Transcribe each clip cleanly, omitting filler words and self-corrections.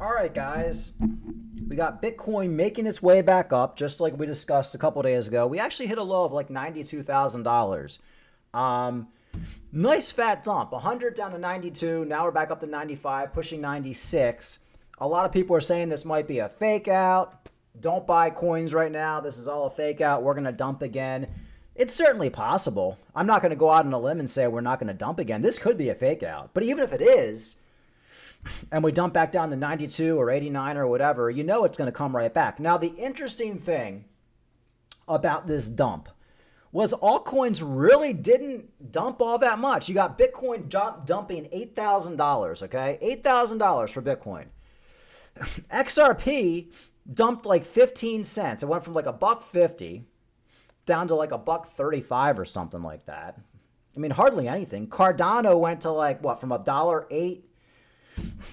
All right, guys. We got Bitcoin making its way back up, just like we discussed a couple days ago. We actually hit a low of like $92,000. Um, Nice fat dump, 100 down to 92. Now we're back up to 95, pushing 96. A lot of people are saying this might be a fake out. Don't buy coins right now. This is all a fake out. We're going to dump again. It's certainly possible. I'm not going to go out on a limb and say we're not going to dump again. This could be a fake out. But even if it is, and we dump back down to 92 or 89 or whatever, you know it's going to come right back. Now, the interesting thing about this dump was altcoins really didn't dump all that much. You got Bitcoin dumping $8,000, okay? $8,000 for Bitcoin. XRP dumped like 15 cents. It went from like a buck 50 down to like a buck 35 or something like that. I mean, hardly anything. Cardano went to like what, from $1.08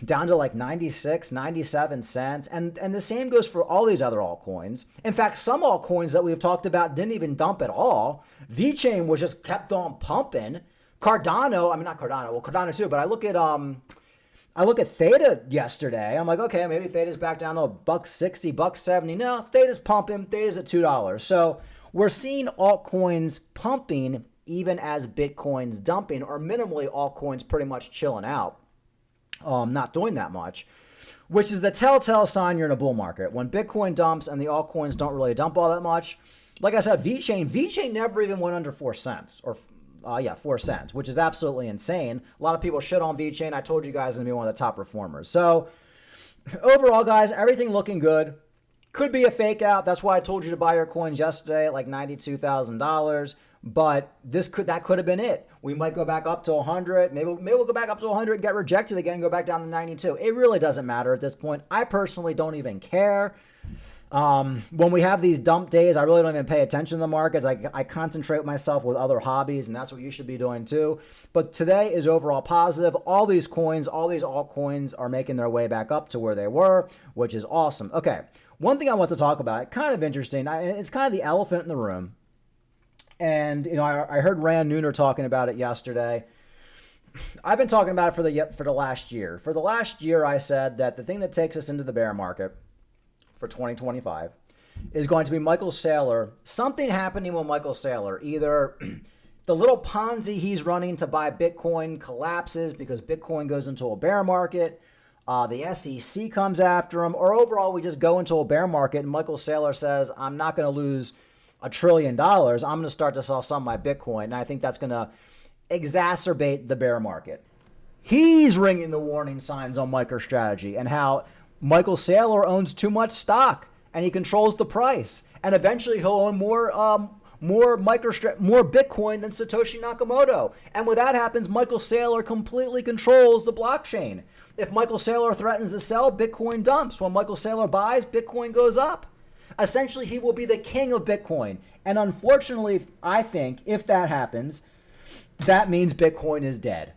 down to like 96, 97 cents. And the same goes for all these other altcoins. In fact, some altcoins that we've talked about didn't even dump at all. VeChain was just kept on pumping. Cardano, I mean, not Cardano, well, Cardano too, but I look at Theta yesterday. I'm like, okay, maybe Theta's back down to a buck 60, buck 70. No, Theta's pumping. Theta's at $2. So we're seeing altcoins pumping even as Bitcoin's dumping, or minimally altcoins pretty much chilling out. Not doing that much, which is the telltale sign you're in a bull market. When Bitcoin dumps and the altcoins don't really dump all that much. Like I said, VeChain never even went under 4 cents, or 4 cents, which is absolutely insane. A lot of people shit on VeChain. I told you guys it's going to be one of the top performers. So overall, guys, everything looking good. Could be a fake out. That's why I told you to buy your coins yesterday at like $92,000. But that could have been it. We might go back up to 100. Maybe we'll go back up to 100, get rejected again, and go back down to 92. It really doesn't matter at this point. I personally don't even care. When we have these dump days, I really don't even pay attention to the markets. I concentrate myself with other hobbies, and that's what you should be doing too. But today is overall positive. All these coins, all these altcoins are making their way back up to where they were, which is awesome. Okay, one thing I want to talk about, kind of interesting. It's kind of the elephant in the room. And, you know, I heard Rand Nooner talking about it yesterday. I've been talking about it for the last year. For the last year, I said that the thing that takes us into the bear market for 2025 is going to be Michael Saylor. Something happening with Michael Saylor. Either the little Ponzi he's running to buy Bitcoin collapses because Bitcoin goes into a bear market. The SEC comes after him. Or overall, we just go into a bear market and Michael Saylor says, I'm not going to lose $1 trillion. I'm going to start to sell some of my Bitcoin. And I think that's going to exacerbate the bear market. He's ringing the warning signs on MicroStrategy and how Michael Saylor owns too much stock and he controls the price. And eventually he'll own more Bitcoin than Satoshi Nakamoto. And when that happens, Michael Saylor completely controls the blockchain. If Michael Saylor threatens to sell, Bitcoin dumps. When Michael Saylor buys, Bitcoin goes up. Essentially, he will be the king of Bitcoin. And unfortunately, I think if that happens, that means Bitcoin is dead.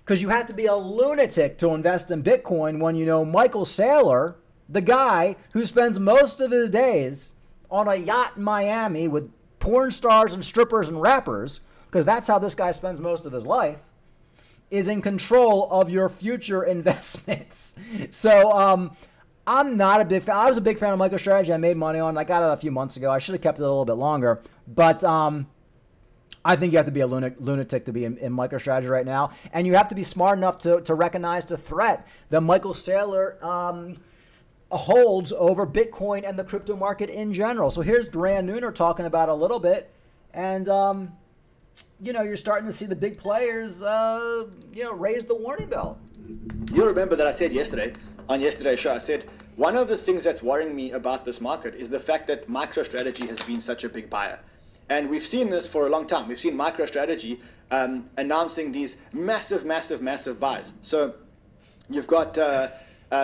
Because you have to be a lunatic to invest in Bitcoin when you know Michael Saylor, the guy who spends most of his days on a yacht in Miami with porn stars and strippers and rappers, because that's how this guy spends most of his life, is in control of your future investments. So, I'm not a big fan. I was a big fan of MicroStrategy. I made money on it. I got it a few months ago. I should have kept it a little bit longer. But I think you have to be a lunatic to be in MicroStrategy right now. And you have to be smart enough to recognize the threat that Michael Saylor holds over Bitcoin and the crypto market in general. So here's Rand Nooner talking about it a little bit. And, you're starting to see the big players, raise the warning bell. You'll remember that I said on yesterday's show, I said, one of the things that's worrying me about this market is the fact that MicroStrategy has been such a big buyer. And we've seen this for a long time. We've seen MicroStrategy announcing these massive buys. So you've got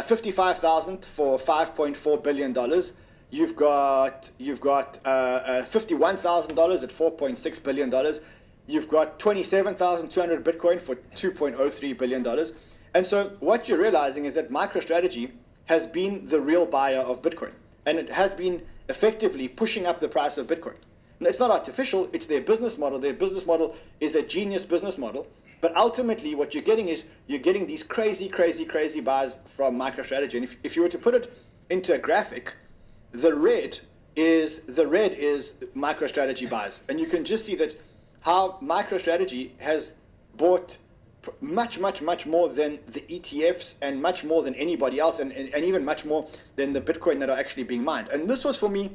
55,000 for $5.4 billion. You've got $51,000 at $4.6 billion. You've got 27,200 Bitcoin for $2.03 billion. And so what you're realizing is that MicroStrategy has been the real buyer of Bitcoin. And it has been effectively pushing up the price of Bitcoin. Now, it's not artificial, it's their business model. Their business model is a genius business model. But ultimately, what you're getting is you're getting these crazy, crazy, crazy buys from MicroStrategy. And if you were to put it into a graphic, the red is MicroStrategy buys, and you can just see that how MicroStrategy has bought much, much, much more than the ETFs and much more than anybody else, and even much more than the Bitcoin that are actually being mined. And this was for me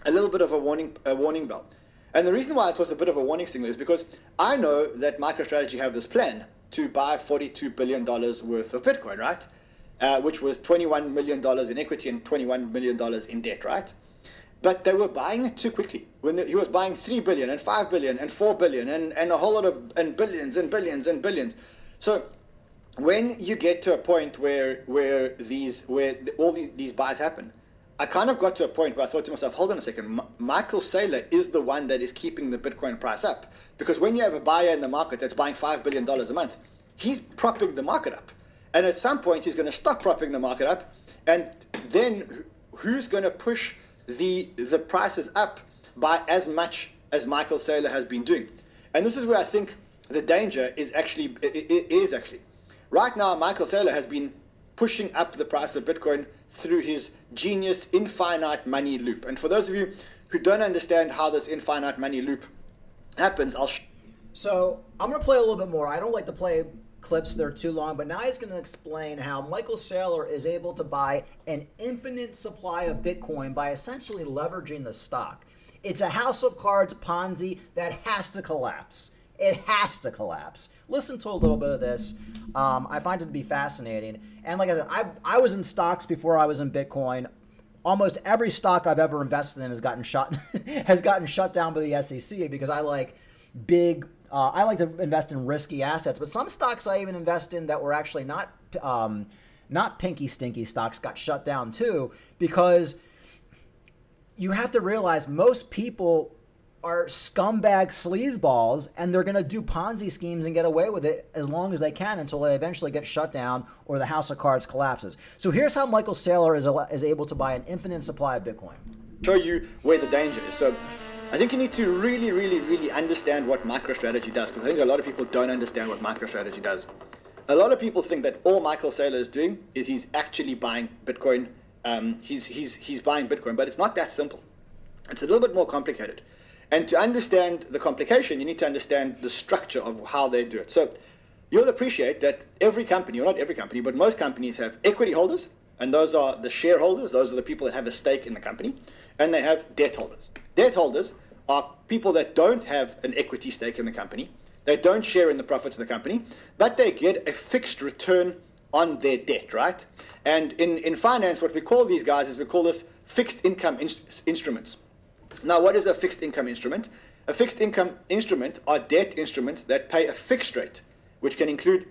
a little bit of a warning bell. And the reason why it was a bit of a warning signal is because I know that MicroStrategy have this plan to buy $42 billion worth of Bitcoin, right? Which was $21 million in equity and $21 million in debt, right? But they were buying it too quickly. When he was buying 3 billion and 5 billion and 4 billion and a whole lot of and billions and billions and billions. So when you get to a point where all these buys happen, I kind of got to a point where I thought to myself, hold on a second, Michael Saylor is the one that is keeping the Bitcoin price up. Because when you have a buyer in the market that's buying $5 billion a month, he's propping the market up. And at some point, he's going to stop propping the market up. And then who's going to push the prices up by as much as Michael Saylor has been doing? And this is where I think the danger is actually. Right now, Michael Saylor has been pushing up the price of Bitcoin through his genius infinite money loop. And for those of you who don't understand how this infinite money loop happens, So I'm going to play a little bit more. I don't like to play clips, they're too long, but now he's going to explain how Michael Saylor is able to buy an infinite supply of Bitcoin by essentially leveraging the stock. It's a house of cards Ponzi that has to collapse. It has to collapse. Listen to a little bit of this. I find it to be fascinating. And like I said, I was in stocks before I was in Bitcoin. Almost every stock I've ever invested in has gotten shut down by the SEC because I like big. I like to invest in risky assets, but some stocks I even invest in that were actually not pinky stinky stocks got shut down too, because you have to realize most people are scumbag sleazeballs and they're going to do Ponzi schemes and get away with it as long as they can until they eventually get shut down or the house of cards collapses. So here's how Michael Saylor is able to buy an infinite supply of Bitcoin. Show you where the danger is. So I think you need to really, really, really understand what MicroStrategy does, because I think a lot of people don't understand what MicroStrategy does. A lot of people think that all Michael Saylor is doing is he's actually buying Bitcoin. He's buying Bitcoin, but it's not that simple. It's a little bit more complicated. And to understand the complication, you need to understand the structure of how they do it. So you'll appreciate that every company, or not every company, but most companies have equity holders, and those are the shareholders. Those are the people that have a stake in the company, and they have debt holders. Debt holders are people that don't have an equity stake in the company. They don't share in the profits of the company, but they get a fixed return on their debt, right? And in finance, what we call these guys is we call this fixed income instruments. Now, what is a fixed income instrument? A fixed income instrument are debt instruments that pay a fixed rate, which can include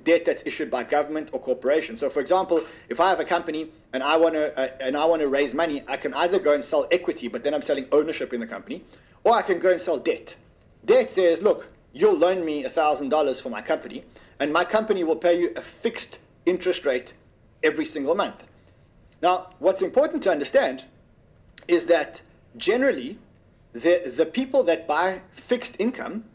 debt that's issued by government or corporation. So, for example, if I have a company and I want to raise money, I can either go and sell equity, but then I'm selling ownership in the company, or I can go and sell debt. Debt says, look, you'll loan me $1,000 for my company, and my company will pay you a fixed interest rate every single month. Now, what's important to understand is that generally, the people that buy fixed income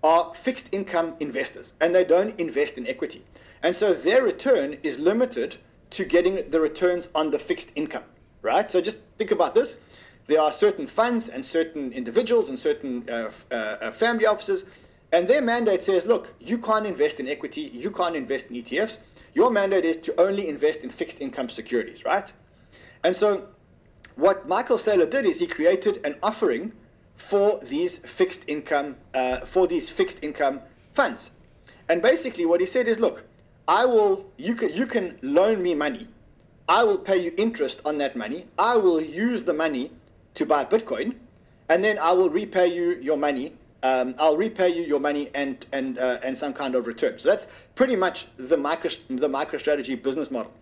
are fixed income investors, and they don't invest in equity. And so their return is limited to getting the returns on the fixed income, right? So just think about this. There are certain funds and certain individuals and certain family offices, and their mandate says, look, you can't invest in equity, you can't invest in ETFs. Your mandate is to only invest in fixed income securities, right? And so what Michael Saylor did is he created an offering for these fixed income funds. And basically what he said is, look, you can loan me money. I will pay you interest on that money. I will use the money to buy Bitcoin, and then I will repay you your money. I'll repay you your money and some kind of return. So that's pretty much the MicroStrategy business model.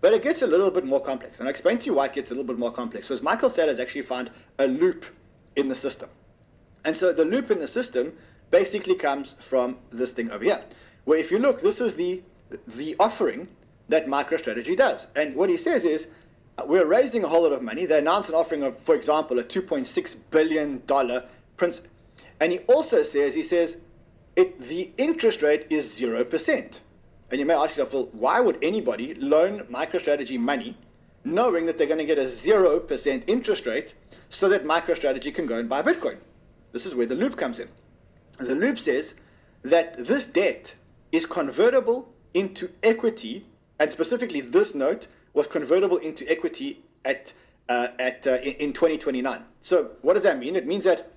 But it gets a little bit more complex. And I'll explain to you why it gets a little bit more complex. So as Michael Saylor has actually found a loop in the system. And so the loop in the system basically comes from this thing over here, where if you look, this is the offering that MicroStrategy does. And what he says is, we're raising a whole lot of money. They announced an offering of, for example, a $2.6 billion principal. And he also says, the interest rate is 0%. And you may ask yourself, well, why would anybody loan MicroStrategy money knowing that they're going to get a 0% interest rate so that MicroStrategy can go and buy Bitcoin? This is where the loop comes in. The loop says that this debt is convertible into equity, and specifically this note was convertible into equity in 2029. So what does that mean? It means that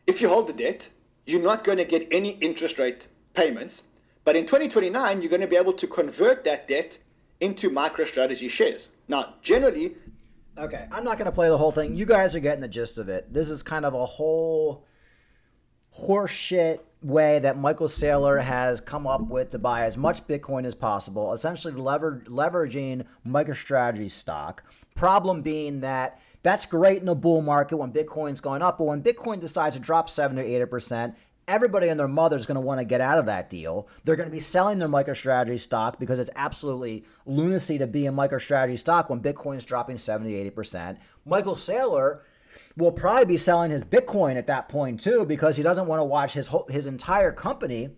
if you hold the debt, you're not going to get any interest rate payments, but in 2029, you're going to be able to convert that debt into MicroStrategy shares. Now, generally... Okay, I'm not going to play the whole thing. You guys are getting the gist of it. This is kind of a whole horseshit way that Michael Saylor has come up with to buy as much Bitcoin as possible, essentially leveraging MicroStrategy stock. Problem being that that's great in a bull market when Bitcoin's going up, but when Bitcoin decides to drop 70 or 80%, everybody and their mother is going to want to get out of that deal. They're going to be selling their MicroStrategy stock because it's absolutely lunacy to be in MicroStrategy stock when Bitcoin's dropping 70, 80%. Michael Saylor will probably be selling his Bitcoin at that point too because he doesn't want to watch his entire company,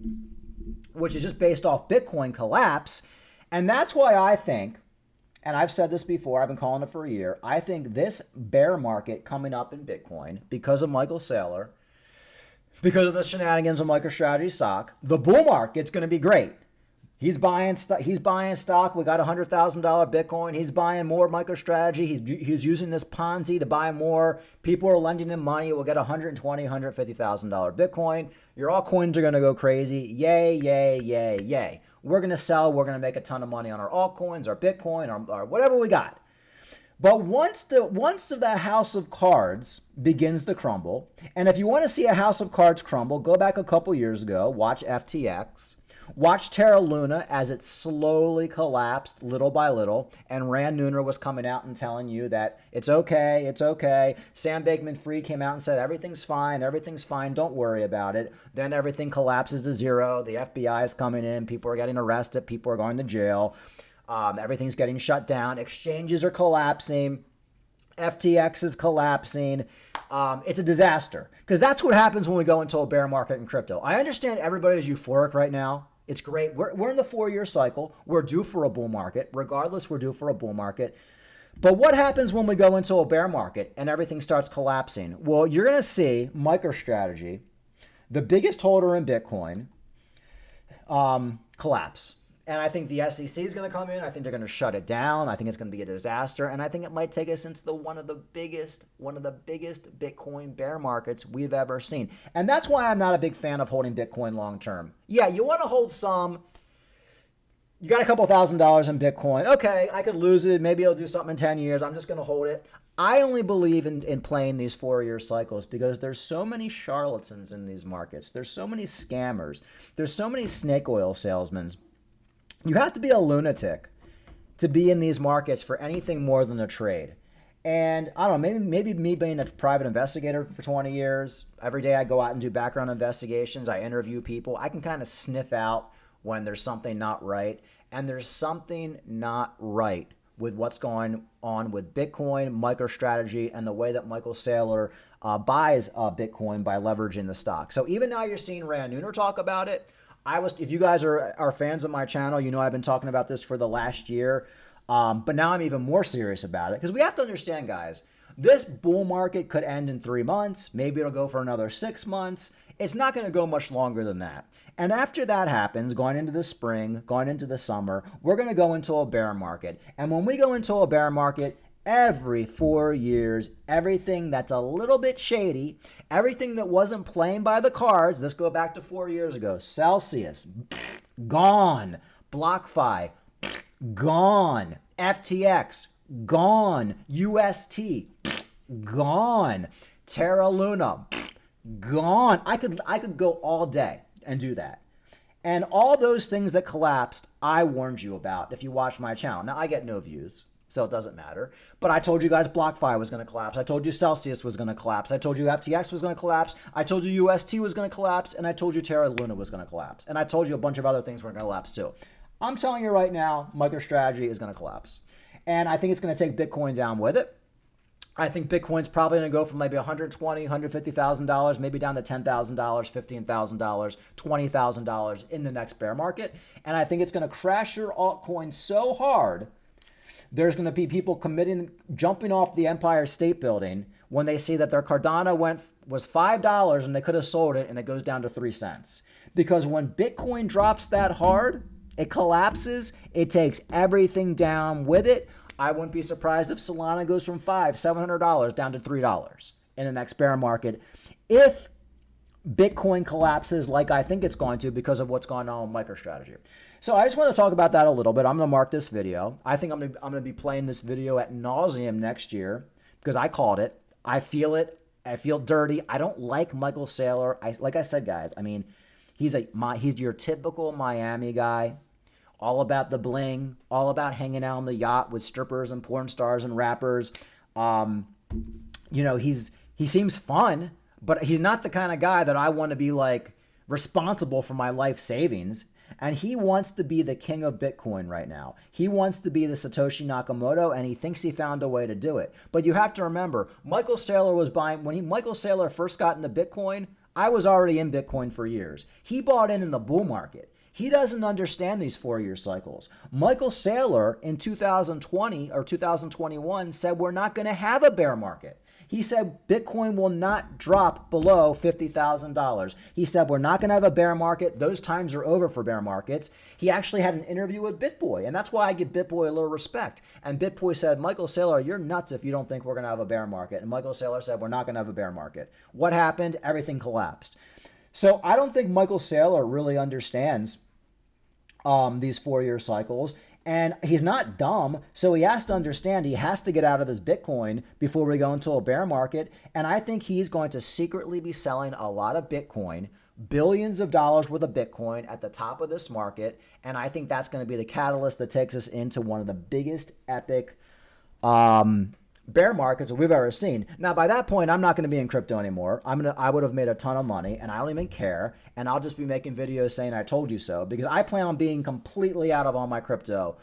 which is just based off Bitcoin, collapse. And that's why I think, and I've said this before, I've been calling it for a year, I think this bear market coming up in Bitcoin because of Michael Saylor, because of the shenanigans of MicroStrategy stock, the bull market's going to be great. He's buying stock. We got $100,000 Bitcoin. He's buying more MicroStrategy. He's using this Ponzi to buy more. People are lending him money. We'll get $120,000, $150,000 Bitcoin. Your altcoins are going to go crazy. Yay, yay, yay, yay. We're going to sell. We're going to make a ton of money on our altcoins, our Bitcoin, our whatever we got. But once the house of cards begins to crumble, and if you want to see a house of cards crumble, go back a couple years ago, watch FTX, watch Terra Luna as it slowly collapsed little by little, and Rand Neuner was coming out and telling you that it's okay, it's okay. Sam Bankman-Fried came out and said everything's fine, don't worry about it. Then everything collapses to zero, the FBI is coming in, people are getting arrested, people are going to jail. Everything's getting shut down. Exchanges are collapsing. FTX is collapsing. It's a disaster because that's what happens when we go into a bear market in crypto. I understand everybody's euphoric right now. It's great. We're in the 4-year cycle. We're due for a bull market. Regardless, we're due for a bull market. But what happens when we go into a bear market and everything starts collapsing? Well, you're going to see MicroStrategy, the biggest holder in Bitcoin, collapse. And I think the SEC is going to come in. I think they're going to shut it down. I think it's going to be a disaster. And I think it might take us into one of the biggest Bitcoin bear markets we've ever seen. And that's why I'm not a big fan of holding Bitcoin long term. Yeah, you want to hold some. You got a couple $1,000s in Bitcoin. Okay, I could lose it. Maybe it'll do something in 10 years. I'm just going to hold it. I only believe in playing these 4-year cycles because there's so many charlatans in these markets. There's so many scammers. There's so many snake oil salesmen. You have to be a lunatic to be in these markets for anything more than a trade. And I don't know, maybe me being a private investigator for 20 years, every day I go out and do background investigations, I interview people, I can kind of sniff out when there's something not right. And there's something not right with what's going on with Bitcoin, MicroStrategy, and the way that Michael Saylor buys Bitcoin by leveraging the stock. So even now you're seeing Rand Neuner talk about it. If you guys are fans of my channel, you know I've been talking about this for the last year, but now I'm even more serious about it because we have to understand, guys, this bull market could end in 3 months. Maybe it'll go for another 6 months. It's not going to go much longer than that. And after that happens, going into the spring, going into the summer, we're going to go into a bear market. And when we go into a bear market, every 4 years, everything that's a little bit shady, everything that wasn't playing by the cards, let's go back to 4 years ago. Celsius, gone. BlockFi, gone. FTX, gone. UST, gone. Terra Luna, gone. I could go all day and do that. And all those things that collapsed, I warned you about if you watch my channel. Now, I get no views, so it doesn't matter. But I told you guys BlockFi was going to collapse. I told you Celsius was going to collapse. I told you FTX was going to collapse. I told you UST was going to collapse. And I told you Terra Luna was going to collapse. And I told you a bunch of other things were going to collapse too. I'm telling you right now, MicroStrategy is going to collapse. And I think it's going to take Bitcoin down with it. I think Bitcoin's probably going to go from maybe $120,000, $150,000, maybe down to $10,000, $15,000, $20,000 in the next bear market. And I think it's going to crash your altcoin so hard, there's going to be people jumping off the Empire State Building when they see that their Cardano was $5 and they could have sold it and it goes down to 3 cents. Because when Bitcoin drops that hard, it collapses, it takes everything down with it. I wouldn't be surprised if Solana goes from $700 down to $3 in the next bear market if Bitcoin collapses like I think it's going to because of what's going on with MicroStrategy. So I just want to talk about that a little bit. I'm going to mark this video. I think I'm going to be playing this video ad nauseum next year because I called it. I feel it. I feel dirty. I don't like Michael Saylor. Like I said, guys, I mean, he's your typical Miami guy. All about the bling, all about hanging out on the yacht with strippers and porn stars and rappers. He seems fun, but he's not the kind of guy that I want to be like responsible for my life savings. And he wants to be the king of Bitcoin right now. He wants to be the Satoshi Nakamoto, and he thinks he found a way to do it. But you have to remember, Michael Saylor was buying, Michael Saylor first got into Bitcoin, I was already in Bitcoin for years. He bought in the bull market. He doesn't understand these 4-year cycles. Michael Saylor in 2020 or 2021 said we're not going to have a bear market. He said Bitcoin will not drop below $50,000. He said we're not going to have a bear market. Those times are over for bear markets. He actually had an interview with BitBoy, and that's why I give BitBoy a little respect. And BitBoy said, Michael Saylor, you're nuts if you don't think we're going to have a bear market. And Michael Saylor said we're not going to have a bear market. What happened? Everything collapsed. So I don't think Michael Saylor really understands these 4-year cycles. And he's not dumb, so he has to understand he has to get out of his Bitcoin before we go into a bear market. And I think he's going to secretly be selling a lot of Bitcoin, billions of dollars worth of Bitcoin at the top of this market. And I think that's going to be the catalyst that takes us into one of the biggest epic bear markets that we've ever seen. Now, by that point, I'm not going to be in crypto anymore. I would have made a ton of money, and I don't even care. And I'll just be making videos saying I told you so, because I plan on being completely out of all my crypto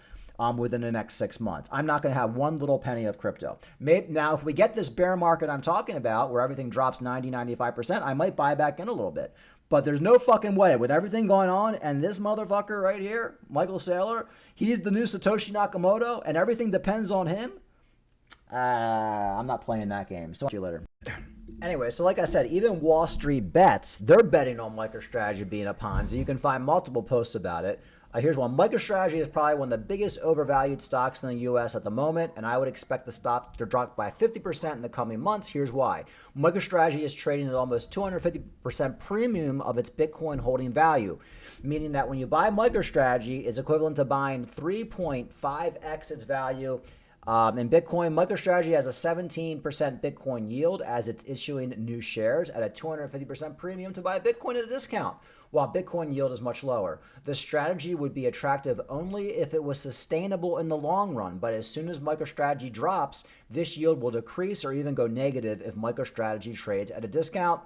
within the next 6 months. I'm not going to have one little penny of crypto. Now, if we get this bear market I'm talking about, where everything drops 90, 95%, I might buy back in a little bit. But there's no fucking way with everything going on, and this motherfucker right here, Michael Saylor, he's the new Satoshi Nakamoto, and everything depends on him. I'm not playing that game. So see you later. Anyway, so like I said, even Wall Street Bets, they're betting on MicroStrategy being a Ponzi. You can find multiple posts about it. Here's one. MicroStrategy is probably one of the biggest overvalued stocks in the U.S. at the moment, and I would expect the stock to drop by 50% in the coming months. Here's why. MicroStrategy is trading at almost 250% premium of its Bitcoin holding value, meaning that when you buy MicroStrategy, it's equivalent to buying 3.5x its value. In Bitcoin, MicroStrategy has a 17% Bitcoin yield as it's issuing new shares at a 250% premium to buy Bitcoin at a discount, while Bitcoin yield is much lower. The strategy would be attractive only if it was sustainable in the long run, but as soon as MicroStrategy drops, this yield will decrease or even go negative if MicroStrategy trades at a discount.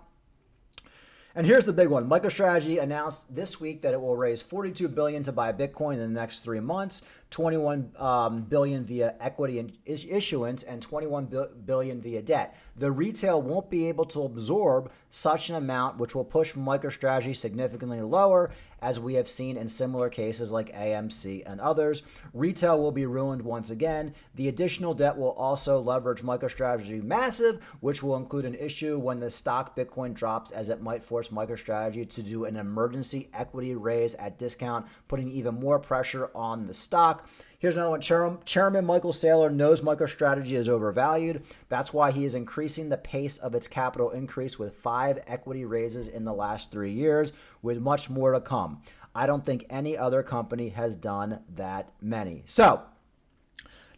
And here's the big one. MicroStrategy announced this week that it will raise $42 billion to buy Bitcoin in the next 3 months, $21 billion via equity issuance, and $21 billion via debt. The retail won't be able to absorb such an amount, which will push MicroStrategy significantly lower, as we have seen in similar cases like AMC and others. Retail will be ruined once again. The additional debt will also leverage MicroStrategy massive, which will include an issue when the stock Bitcoin drops, as it might force MicroStrategy to do an emergency equity raise at discount, putting even more pressure on the stock. Here's another one. Chairman Michael Saylor knows MicroStrategy is overvalued. That's why he is increasing the pace of its capital increase with 5 equity raises in the last 3 years, with much more to come. I don't think any other company has done that many. So,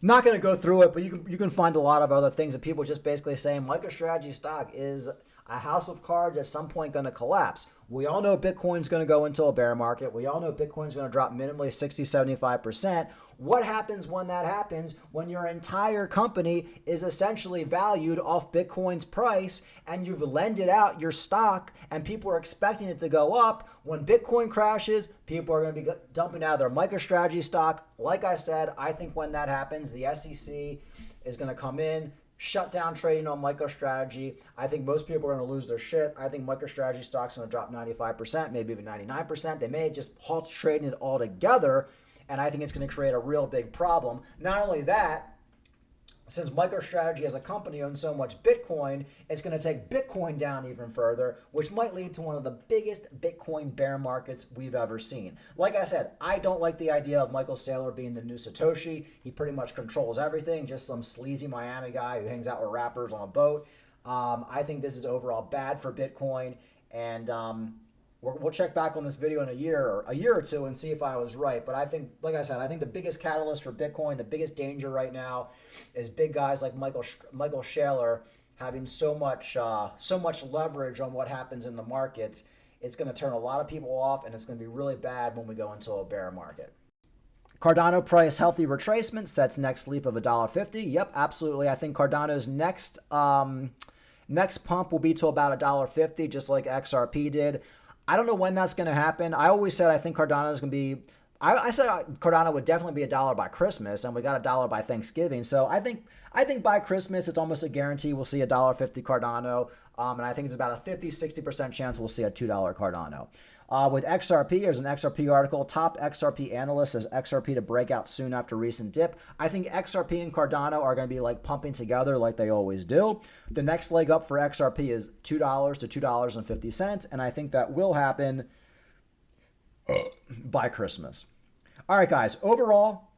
not going to go through it, but you can find a lot of other things that people just basically saying MicroStrategy stock is a house of cards at some point going to collapse. We all know Bitcoin's going to go into a bear market. We all know Bitcoin's going to drop minimally 60, 75%. What happens when that happens? When your entire company is essentially valued off Bitcoin's price and you've lended out your stock and people are expecting it to go up. When Bitcoin crashes, people are going to be dumping out their MicroStrategy stock. Like I said, I think when that happens, the SEC is going to come in, shut down trading on MicroStrategy. I think most people are going to lose their shit. I think MicroStrategy stock's going to drop 95%, maybe even 99%. They may just halt trading it altogether, and I think it's going to create a real big problem. Not only that, since MicroStrategy as a company owns so much Bitcoin, it's going to take Bitcoin down even further, which might lead to one of the biggest Bitcoin bear markets we've ever seen. Like I said, I don't like the idea of Michael Saylor being the new Satoshi. He pretty much controls everything, just some sleazy Miami guy who hangs out with rappers on a boat. I think this is overall bad for Bitcoin, and we'll check back on this video in a year or two and see if I was right. But I think, like I said, I think the biggest catalyst for Bitcoin, the biggest danger right now, is big guys like Michael Saylor having so much leverage on what happens in the markets. It's going to turn a lot of people off, and it's going to be really bad when we go into a bear market. Cardano price healthy retracement sets next leap of $1.50. Yep, absolutely. I think Cardano's next pump will be to about $1.50, just like XRP did. I don't know when that's going to happen. I always said I think Cardano is going to be. I said Cardano would definitely be $1 by Christmas, and we got $1 by Thanksgiving. So I think by Christmas it's almost a guarantee we'll see $1.50 Cardano, and I think it's about a 50-60% chance we'll see a $2 Cardano. With XRP, there's an XRP article. Top XRP analyst says XRP to break out soon after recent dip. I think XRP and Cardano are going to be like pumping together like they always do. The next leg up for XRP is $2 to $2.50, and I think that will happen by Christmas. All right, guys. Overall,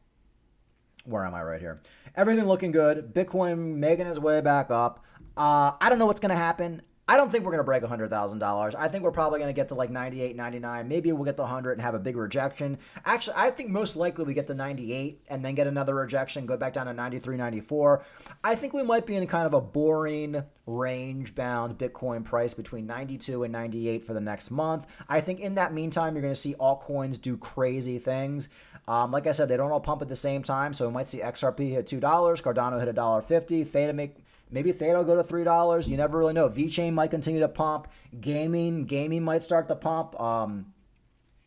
where am I right here? Everything looking good. Bitcoin making its way back up. I don't know what's going to happen. I don't think we're going to break $100,000. I think we're probably going to get to like 98, 99. Maybe we'll get to 100 and have a big rejection. Actually, I think most likely we get to 98 and then get another rejection, go back down to 93, 94. I think we might be in kind of a boring range-bound Bitcoin price between 92 and 98 for the next month. I think in that meantime, you're going to see altcoins do crazy things. Like I said, they don't all pump at the same time, so we might see XRP hit $2, Cardano hit $1.50, Maybe Theta will go to $3. You never really know. VeChain might continue to pump. Gaming might start to pump.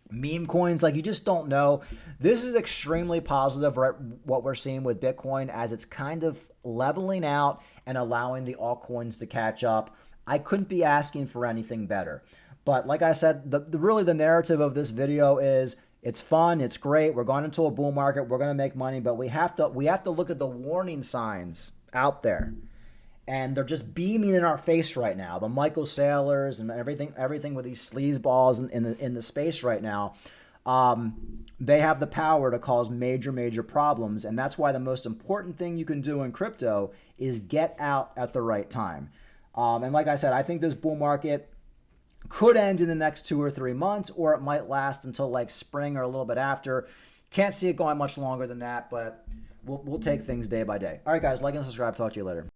Meme coins, like you just don't know. This is extremely positive, right? What we're seeing with Bitcoin as it's kind of leveling out and allowing the altcoins to catch up. I couldn't be asking for anything better. But like I said, really the narrative of this video is it's fun, it's great. We're going into a bull market. We're going to make money, but we have to look at the warning signs out there. And they're just beaming in our face right now. The Michael Saylors and everything with these sleazeballs in the space right now, they have the power to cause major problems. And that's why the most important thing you can do in crypto is get out at the right time. And like I said, I think this bull market could end in the next 2 or 3 months, or it might last until like spring or a little bit after. Can't see it going much longer than that, but we'll take things day by day. All right, guys, like and subscribe. Talk to you later.